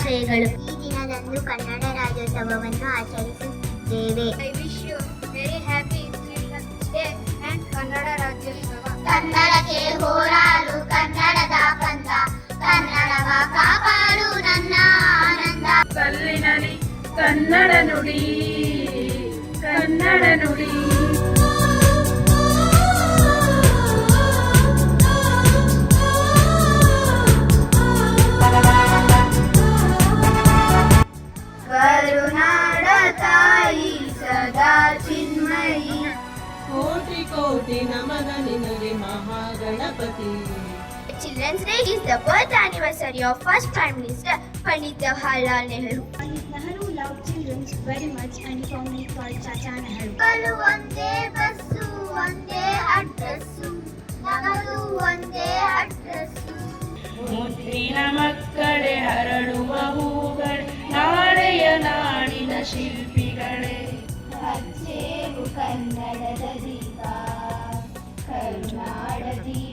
ಶುಭಾಶಯಗಳು. ಈ ದಿನದಂದು ಕನ್ನಡ ರಾಜ್ಯೋತ್ಸವವನ್ನು ಆಚರಿಸುತ್ತೇವೆ. I wish you very happy Children's Day and Kannada Rajyotsava. ಕನ್ನಡಕ್ಕೆ ಹೋರಾಡು ಕನ್ನಡದ ಕಂದ, ಕನ್ನಡವ ಕಾಪಾಡು ನನ್ನ ಆನಂದ. ಕಲ್ಲಿನಲಿ ಕನ್ನಡ ನುಡಿ, ಕನ್ನಡ ನುಡಿ. ಕರುನಾಡ ತಾಯಿ ಸದಾ ಚಿನ್ಮಯಿ, ಕೋಟಿ ಕೋಟಿ ನಮನ ನಿನಗೆ Mahaganapati. Children's Day is the birth anniversary of first Prime Minister Pandit Jawaharlal Nehru. Pandit Nehru loved children very much and he founded called Chacha Nehru. ಮಕ್ಕಳು ಒಂದೇ ಬಸ್ಸು ಒಂದೇ ಅಡ್ರೆಸ್ಸು, ನಗದು ಒಂದೇ ಅಡ್ರೆಸ್ಸು. ಮುದ್ದಿನ ಮಕ್ಕಳೇ ಹರಡುವ ಹೂಗಳೇ, ನಾಳೆಯ ನಾಡಿನ ಶಿಲ್ಪಿಗಳೇ. ಹಚ್ಚೇವು ಕನ್ನಡದ ದೀಪ, ಕರುನಾಡ ದೀಪ.